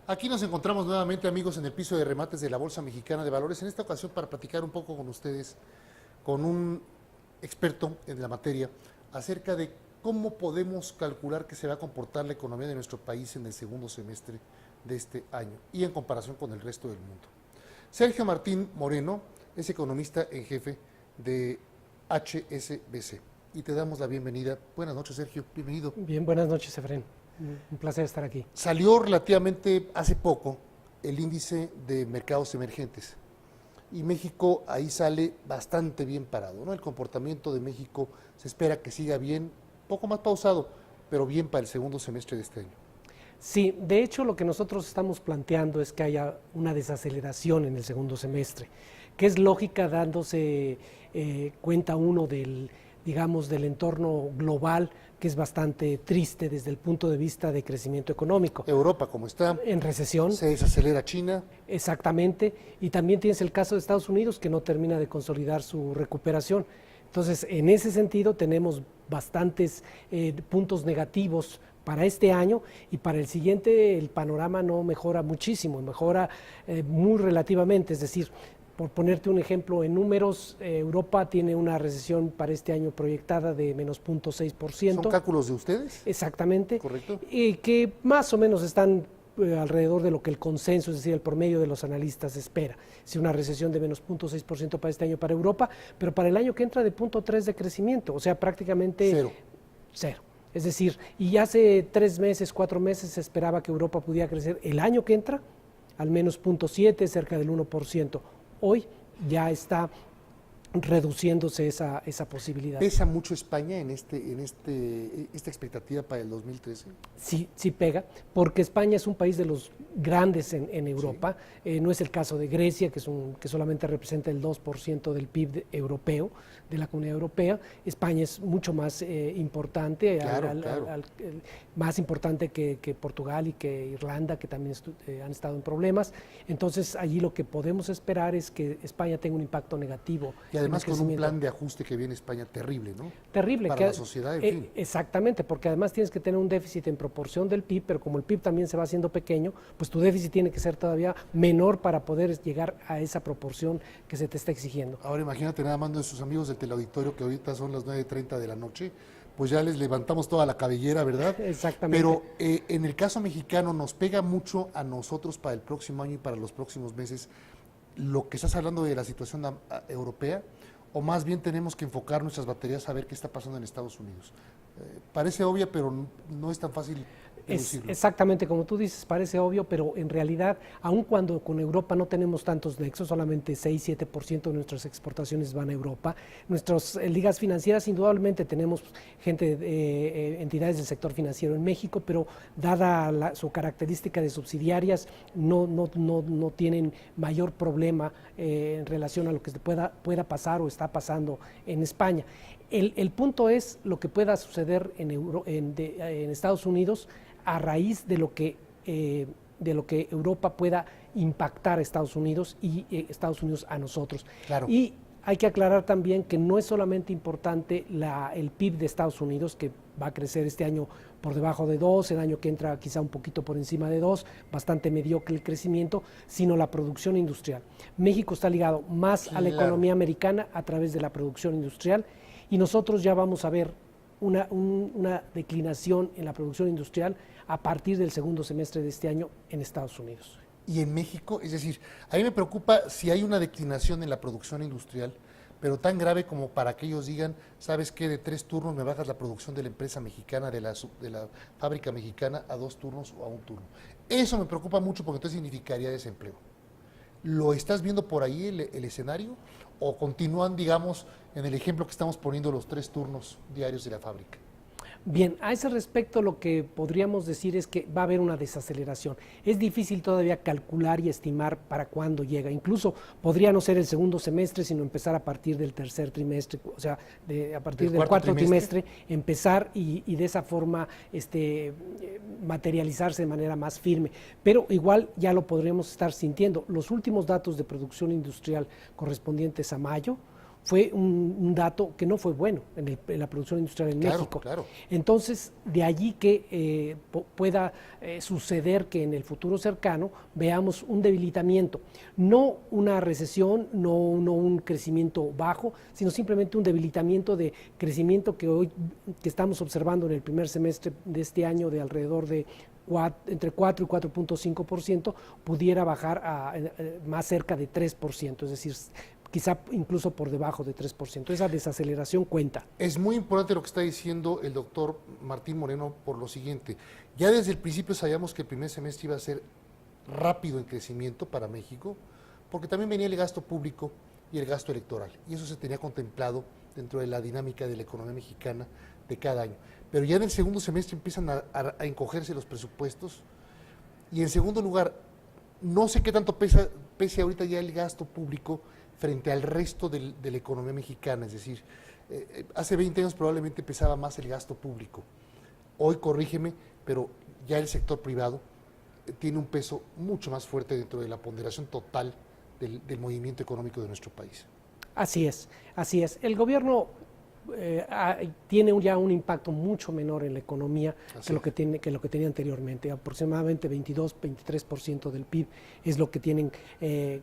Aquí nos encontramos nuevamente, amigos, en el piso de remates de la Bolsa Mexicana de Valores, en esta ocasión para platicar un poco con ustedes, con un experto en la materia, acerca de cómo podemos calcular que se va a comportar la economía de nuestro país en el segundo semestre de este año y en comparación con el resto del mundo. Sergio Martín Moreno es economista en jefe de HSBC y te damos la bienvenida. Buenas noches, Sergio, bienvenido. Bien, buenas noches, Efraín. Un placer estar aquí. Salió relativamente hace poco el índice de mercados emergentes y México ahí sale bastante bien parado, ¿no? El comportamiento de México se espera que siga bien, poco más pausado, pero bien para el segundo semestre de este año. Sí, de hecho lo que nosotros estamos planteando es que haya una desaceleración en el segundo semestre, que es lógica dándose cuenta uno del, digamos, del entorno global, que es bastante triste desde el punto de vista de crecimiento económico. Europa, como está, en recesión. Se desacelera China. Exactamente, y también tienes el caso de Estados Unidos, que no termina de consolidar su recuperación. Entonces, en ese sentido tenemos bastantes puntos negativos para este año, y para el siguiente el panorama no mejora muchísimo, mejora muy relativamente. Es decir, por ponerte un ejemplo en números, Europa tiene una recesión para este año proyectada de menos 0.6%. ¿Son cálculos de ustedes? Exactamente. Correcto. Y que más o menos están alrededor de lo que el consenso, es decir, el promedio de los analistas espera. Es una recesión de menos 0.6% para este año para Europa, pero para el año que entra de 0.3% de crecimiento, o sea, prácticamente cero. Es decir, y hace 3 meses, 4 meses se esperaba que Europa pudiera crecer el año que entra al menos 0.7%, cerca del 1%. Hoy ya está reduciéndose esa posibilidad. ¿Pesa mucho España en esta expectativa para el 2013? Sí pega, porque España es un país de los grandes en Europa. Sí. No es el caso de Grecia, que solamente representa el 2% del PIB europeo, de la Comunidad Europea. España es mucho más importante, claro. más importante que Portugal y que Irlanda, que también han estado en problemas. Entonces, allí lo que podemos esperar es que España tenga un impacto negativo. Y además con un plan de ajuste que viene España terrible, ¿no? Terrible. Para la sociedad, en fin. Exactamente, porque además tienes que tener un déficit en proporción del PIB, pero como el PIB también se va haciendo pequeño, pues tu déficit tiene que ser todavía menor para poder llegar a esa proporción que se te está exigiendo. Ahora imagínate nada más de sus amigos del teleauditorio, que ahorita son las 9:30 de la noche, pues ya les levantamos toda la cabellera, ¿verdad? Exactamente. Pero en el caso mexicano nos pega mucho a nosotros para el próximo año y para los próximos meses lo que estás hablando de la situación europea, o más bien tenemos que enfocar nuestras baterías a ver qué está pasando en Estados Unidos. Parece obvia, pero no es tan fácil deducirlo. Exactamente como tú dices, parece obvio, pero en realidad, aun cuando con Europa no tenemos tantos nexos, solamente 6-7% de nuestras exportaciones van a Europa, nuestras ligas financieras, indudablemente tenemos entidades del sector financiero en México, pero dada su característica de subsidiarias, no tienen mayor problema en relación a lo que pueda pasar o está pasando en España. El punto es lo que pueda suceder en Estados Unidos a raíz de lo que Europa pueda impactar a Estados Unidos y Estados Unidos a nosotros. Claro. Y hay que aclarar también que no es solamente importante el PIB de Estados Unidos, que va a crecer este año por debajo de 2, el año que entra quizá un poquito por encima de 2, bastante mediocre el crecimiento, sino la producción industrial. México está ligado más a la economía americana a través de la producción industrial, y nosotros ya vamos a ver una declinación en la producción industrial a partir del segundo semestre de este año en Estados Unidos. Y en México, es decir, a mí me preocupa si hay una declinación en la producción industrial, pero tan grave como para que ellos digan, ¿sabes qué? De 3 turnos me bajas la producción de la empresa mexicana, de la fábrica mexicana, a 2 turnos o a 1 turno. Eso me preocupa mucho porque entonces significaría desempleo. ¿Lo estás viendo por ahí el escenario? ¿O continúan, digamos, en el ejemplo que estamos poniendo, los 3 turnos diarios de la fábrica? Bien, a ese respecto lo que podríamos decir es que va a haber una desaceleración. Es difícil todavía calcular y estimar para cuándo llega. Incluso podría no ser el segundo semestre, sino empezar a partir del tercer trimestre, o sea, a partir del cuarto trimestre, empezar y de esa forma materializarse de manera más firme. Pero igual ya lo podríamos estar sintiendo. Los últimos datos de producción industrial correspondientes a mayo fue un dato que no fue bueno en la producción industrial en México. Claro. Entonces, de allí que pueda suceder que en el futuro cercano veamos un debilitamiento, no una recesión, no un crecimiento bajo, sino simplemente un debilitamiento de crecimiento que estamos observando en el primer semestre de este año de alrededor de entre 4 y 4.5%, pudiera bajar a más cerca de 3%, es decir, quizá incluso por debajo de 3%. Esa desaceleración cuenta. Es muy importante lo que está diciendo el doctor Martín Moreno por lo siguiente. Ya desde el principio sabíamos que el primer semestre iba a ser rápido en crecimiento para México, porque también venía el gasto público y el gasto electoral, y eso se tenía contemplado dentro de la dinámica de la economía mexicana de cada año. Pero ya en el segundo semestre empiezan a encogerse los presupuestos, y en segundo lugar, no sé qué tanto pese ahorita ya el gasto público frente al resto de la economía mexicana, es decir, hace 20 años probablemente pesaba más el gasto público. Hoy, corrígeme, pero ya el sector privado tiene un peso mucho más fuerte dentro de la ponderación total del movimiento económico de nuestro país. Así es, así es. El gobierno tiene ya un impacto mucho menor en la economía que lo que tenía anteriormente. Aproximadamente 22-23% del PIB es lo que tienen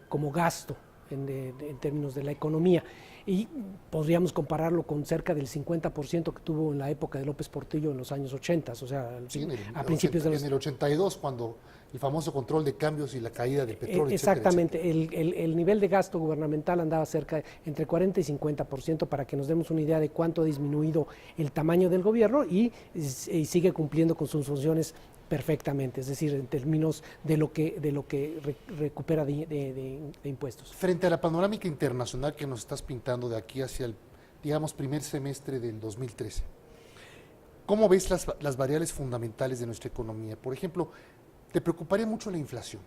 como gasto en términos de la economía, y podríamos compararlo con cerca del 50% que tuvo en la época de López Portillo en los años 80, o sea, sí, a principios de los... En el 82, cuando el famoso control de cambios y la caída del petróleo, exactamente, etcétera. El nivel de gasto gubernamental andaba cerca entre 40 y 50%, para que nos demos una idea de cuánto ha disminuido el tamaño del gobierno, y sigue cumpliendo con sus funciones perfectamente, es decir, en términos de lo que recupera de impuestos. Frente a la panorámica internacional que nos estás pintando de aquí hacia el, digamos, primer semestre del 2013, ¿cómo ves las variables fundamentales de nuestra economía? Por ejemplo, ¿te preocuparía mucho la inflación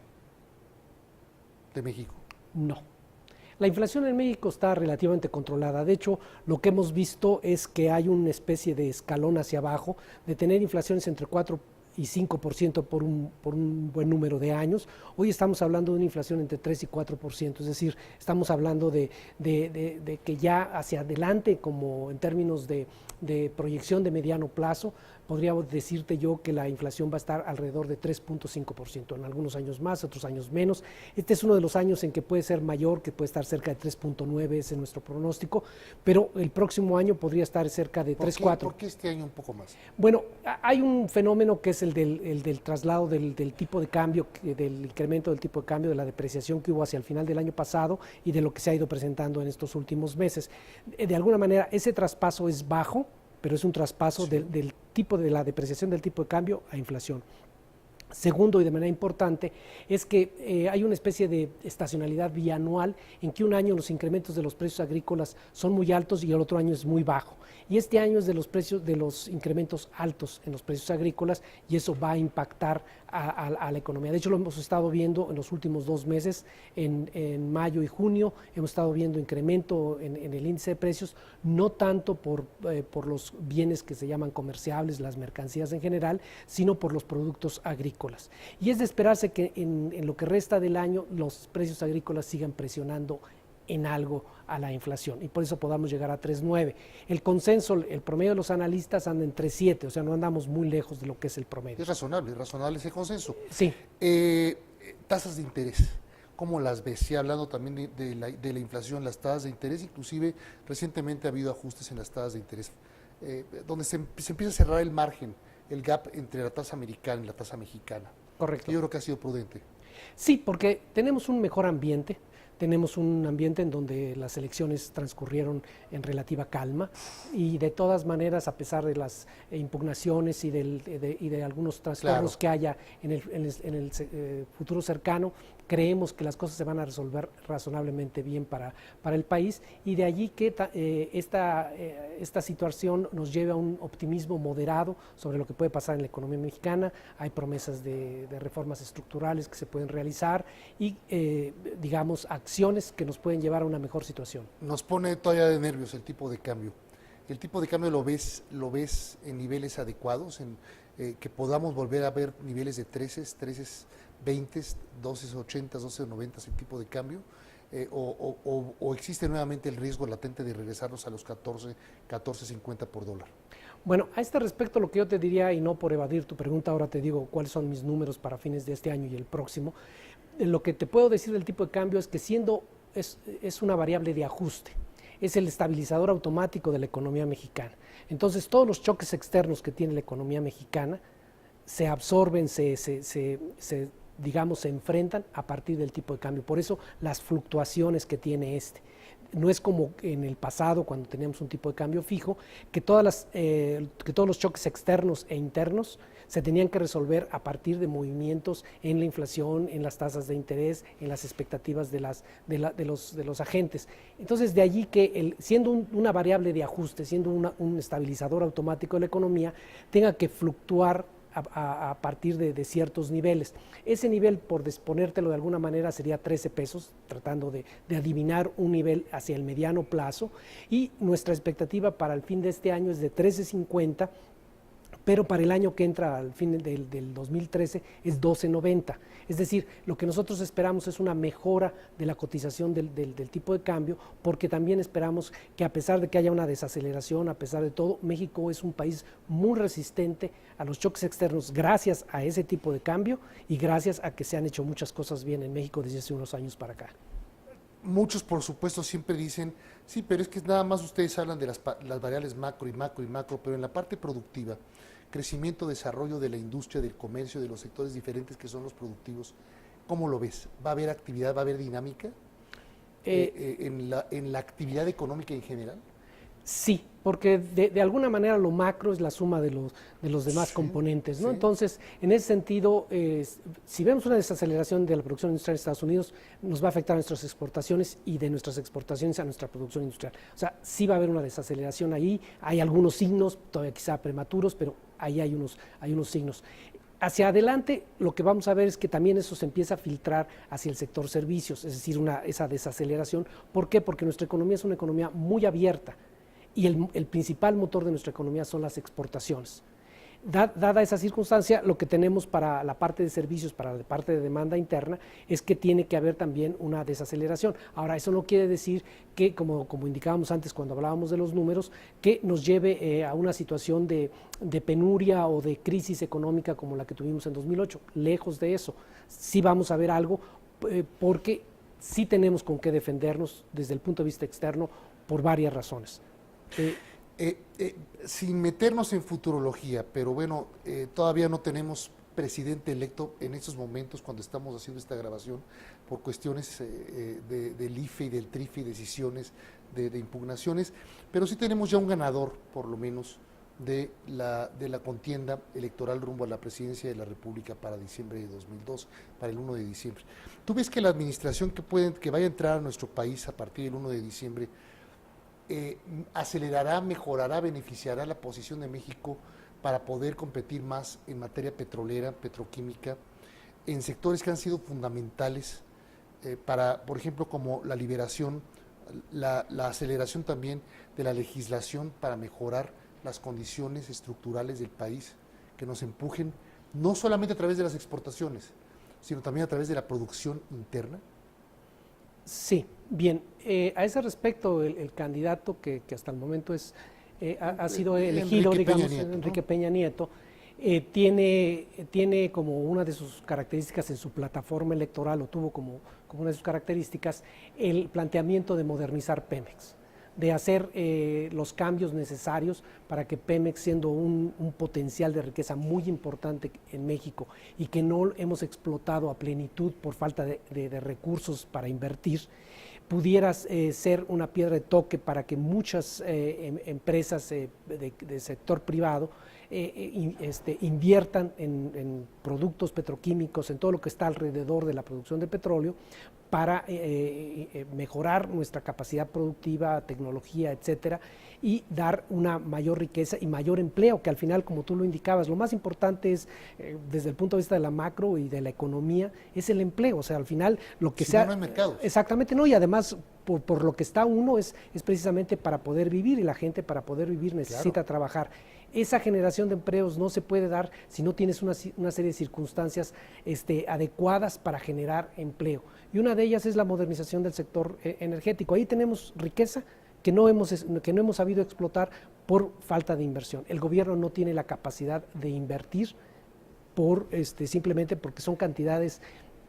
de México? No. La inflación en México está relativamente controlada. De hecho, lo que hemos visto es que hay una especie de escalón hacia abajo, de tener inflaciones entre 4 y 5% por un buen número de años. Hoy estamos hablando de una inflación entre 3 y 4%, es decir, estamos hablando de que ya hacia adelante, como en términos de proyección de mediano plazo, podría decirte yo que la inflación va a estar alrededor de 3.5%, en algunos años más, otros años menos. Este es uno de los años en que puede ser mayor, que puede estar cerca de 3.9, ese es nuestro pronóstico, pero el próximo año podría estar cerca de 3.4. ¿Por qué este año un poco más? Bueno, hay un fenómeno que es el del traslado del tipo de cambio, del incremento del tipo de cambio, de la depreciación que hubo hacia el final del año pasado y de lo que se ha ido presentando en estos últimos meses. De alguna manera, ese traspaso es bajo, pero es un traspaso del tipo de la depreciación del tipo de cambio a inflación. Segundo, y de manera importante, es que hay una especie de estacionalidad bianual en que un año los incrementos de los precios agrícolas son muy altos y el otro año es muy bajo. Y este año es de los incrementos altos en los precios agrícolas, y eso va a impactar a la economía. De hecho, lo hemos estado viendo en los últimos 2 meses, en mayo y junio, hemos estado viendo incremento en el índice de precios, no tanto por los bienes que se llaman comerciables, las mercancías en general, sino por los productos agrícolas. Y es de esperarse que en lo que resta del año los precios agrícolas sigan presionando en algo a la inflación, y por eso podamos llegar a 3.9. El consenso, el promedio de los analistas anda en 3.7, o sea, no andamos muy lejos de lo que es el promedio. Es razonable ese consenso. Sí. Tasas de interés, ¿cómo las ves? Sí, hablando también de la inflación, las tasas de interés, inclusive recientemente ha habido ajustes en las tasas de interés, donde se empieza a cerrar el margen, el gap entre la tasa americana y la tasa mexicana. Correcto. Yo creo que ha sido prudente. Sí, porque tenemos un mejor ambiente. Tenemos un ambiente en donde las elecciones transcurrieron en relativa calma, y de todas maneras, a pesar de las impugnaciones y de algunos trastornos que haya en el futuro cercano, creemos que las cosas se van a resolver razonablemente bien para el país, y de allí que esta situación nos lleve a un optimismo moderado sobre lo que puede pasar en la economía mexicana. Hay promesas de reformas estructurales que se pueden realizar y, digamos, acciones que nos pueden llevar a una mejor situación. Nos pone todavía de nervios el tipo de cambio. ¿El tipo de cambio lo ves en niveles adecuados, en que podamos volver a ver niveles de 13, 20, 12.80, 12.90 el tipo de cambio? o existe nuevamente el riesgo latente de regresarnos a los 14.50 por dólar? Bueno, a este respecto lo que yo te diría, y no por evadir tu pregunta, ahora te digo cuáles son mis números para fines de este año y el próximo. Lo que te puedo decir del tipo de cambio es que es una variable de ajuste, es el estabilizador automático de la economía mexicana. Entonces todos los choques externos que tiene la economía mexicana se absorben, digamos, se enfrentan a partir del tipo de cambio. Por eso las fluctuaciones que tiene no es como en el pasado cuando teníamos un tipo de cambio fijo, que todos los choques externos e internos se tenían que resolver a partir de movimientos en la inflación, en las tasas de interés, en las expectativas de los agentes. Entonces, de allí que siendo una variable de ajuste, siendo un estabilizador automático de la economía, tenga que fluctuar a partir de ciertos niveles. Ese nivel, por ponértelo de alguna manera, sería 13 pesos, tratando de adivinar un nivel hacia el mediano plazo, y nuestra expectativa para el fin de este año es de 13.50, pero para el año que entra, al fin del 2013, es 12.90. Es decir, lo que nosotros esperamos es una mejora de la cotización del tipo de cambio, porque también esperamos que, a pesar de que haya una desaceleración, a pesar de todo, México es un país muy resistente a los choques externos gracias a ese tipo de cambio y gracias a que se han hecho muchas cosas bien en México desde hace unos años para acá. Muchos, por supuesto, siempre dicen, sí, pero es que nada más ustedes hablan de las variables macro y macro y macro, pero en la parte productiva, crecimiento, desarrollo de la industria, del comercio, de los sectores diferentes que son los productivos, ¿cómo lo ves? ¿Va a haber actividad, va a haber dinámica en la actividad económica en general? Sí, porque de alguna manera lo macro es la suma de los demás componentes, ¿no? Sí. Entonces, en ese sentido, si vemos una desaceleración de la producción industrial en Estados Unidos, nos va a afectar a nuestras exportaciones y de nuestras exportaciones a nuestra producción industrial. O sea, sí va a haber una desaceleración ahí, hay algunos signos, todavía quizá prematuros, pero ahí hay unos signos. Hacia adelante, lo que vamos a ver es que también eso se empieza a filtrar hacia el sector servicios, es decir, esa desaceleración. ¿Por qué? Porque nuestra economía es una economía muy abierta, y el principal motor de nuestra economía son las exportaciones. Dada esa circunstancia, lo que tenemos para la parte de servicios, para la parte de demanda interna, es que tiene que haber también una desaceleración. Ahora, eso no quiere decir que, como indicábamos antes cuando hablábamos de los números, que nos lleve a una situación de penuria o de crisis económica como la que tuvimos en 2008. Lejos de eso. Sí vamos a ver algo, porque sí tenemos con qué defendernos desde el punto de vista externo por varias razones. Sin meternos en futurología, pero bueno, todavía no tenemos presidente electo en estos momentos cuando estamos haciendo esta grabación por cuestiones del IFE y del TRIFE y decisiones de impugnaciones, pero sí tenemos ya un ganador, por lo menos, de la contienda electoral rumbo a la presidencia de la República para diciembre de 2002, para el 1 de diciembre. ¿Tú ves que la administración que vaya a entrar a nuestro país a partir del 1 de diciembre acelerará, mejorará, beneficiará la posición de México para poder competir más en materia petrolera, petroquímica, en sectores que han sido fundamentales para, por ejemplo, como la liberación, la aceleración también de la legislación para mejorar las condiciones estructurales del país, que nos empujen no solamente a través de las exportaciones, sino también a través de la producción interna? Sí, bien. A ese respecto, el candidato que hasta el momento ha sido elegido, Enrique Peña Nieto, tiene como una de sus características en su plataforma electoral, o tuvo como una de sus características, el planteamiento de modernizar Pemex, de hacer los cambios necesarios para que Pemex, siendo un potencial de riqueza muy importante en México y que no hemos explotado a plenitud por falta de recursos para invertir, pudiera ser una piedra de toque para que muchas empresas de sector privado inviertan en productos petroquímicos, en todo lo que está alrededor de la producción de petróleo, para mejorar nuestra capacidad productiva, tecnología, etcétera, y dar una mayor riqueza y mayor empleo, que al final, como tú lo indicabas, lo más importante es, desde el punto de vista de la macro y de la economía, es el empleo. O sea, al final, lo que sea... No hay mercados. Exactamente, no, y además, por lo que está uno, es precisamente para poder vivir, y la gente para poder vivir necesita trabajar. Esa generación de empleos no se puede dar si no tienes una serie de circunstancias adecuadas para generar empleo. Y una de ellas es la modernización del sector energético. Ahí tenemos riqueza que no hemos sabido explotar por falta de inversión. El gobierno no tiene la capacidad de invertir simplemente porque son cantidades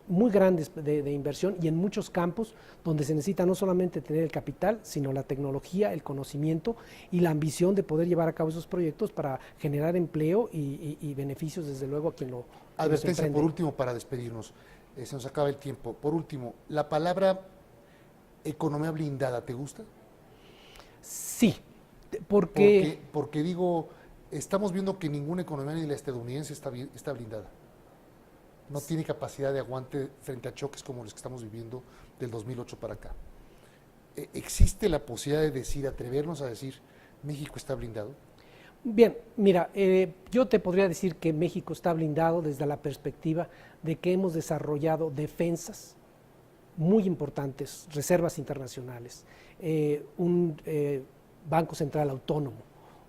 muy grandes de inversión y en muchos campos donde se necesita no solamente tener el capital, sino la tecnología, el conocimiento y la ambición de poder llevar a cabo esos proyectos para generar empleo y beneficios, desde luego, a quien lo Advertencia por último para despedirnos. Se nos acaba el tiempo. Por último, la palabra economía blindada, ¿te gusta? Sí, porque digo, estamos viendo que ninguna economía, ni la estadounidense, está blindada. No tiene capacidad de aguante frente a choques como los que estamos viviendo del 2008 para acá. ¿Existe la posibilidad de atrevernos a decir, México está blindado? Bien, mira, yo te podría decir que México está blindado desde la perspectiva de que hemos desarrollado defensas muy importantes, reservas internacionales, un Banco Central autónomo,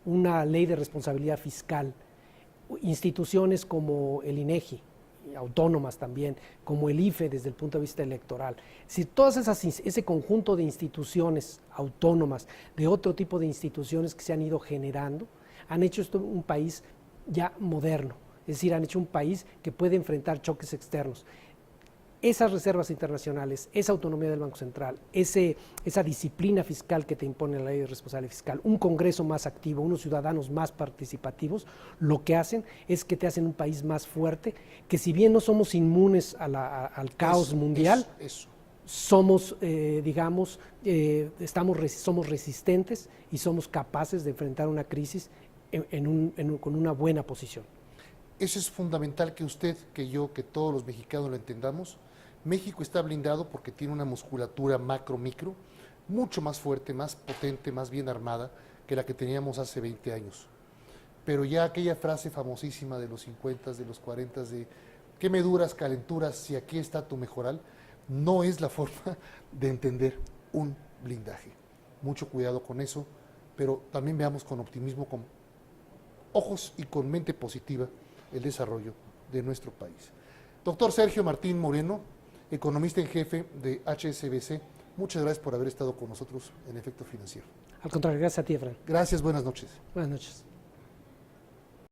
una ley de responsabilidad fiscal, instituciones como el INEGI, autónomas también, como el IFE desde el punto de vista electoral. Si todas ese conjunto de instituciones autónomas, de otro tipo de instituciones que se han ido generando, han hecho esto un país ya moderno, es decir, han hecho un país que puede enfrentar choques externos. Esas reservas internacionales, esa autonomía del Banco Central, esa disciplina fiscal que te impone la ley de responsabilidad fiscal, un Congreso más activo, unos ciudadanos más participativos, lo que hacen es que te hacen un país más fuerte, que si bien no somos inmunes al caos mundial, somos, somos resistentes y somos capaces de enfrentar una crisis con una buena posición. Eso es fundamental que usted, que yo, que todos los mexicanos lo entendamos. México está blindado porque tiene una musculatura macro-micro mucho más fuerte, más potente, más bien armada que la que teníamos hace 20 años. Pero ya aquella frase famosísima de los 50, de los 40, de ¿qué me duras calenturas si aquí está tu mejoral? No es la forma de entender un blindaje. Mucho cuidado con eso, pero también veamos con optimismo, con ojos y con mente positiva el desarrollo de nuestro país. Doctor Sergio Martín Moreno, economista en jefe de HSBC, muchas gracias por haber estado con nosotros en Efecto Financiero. Al contrario, gracias a ti, Efraín. Gracias, buenas noches. Buenas noches.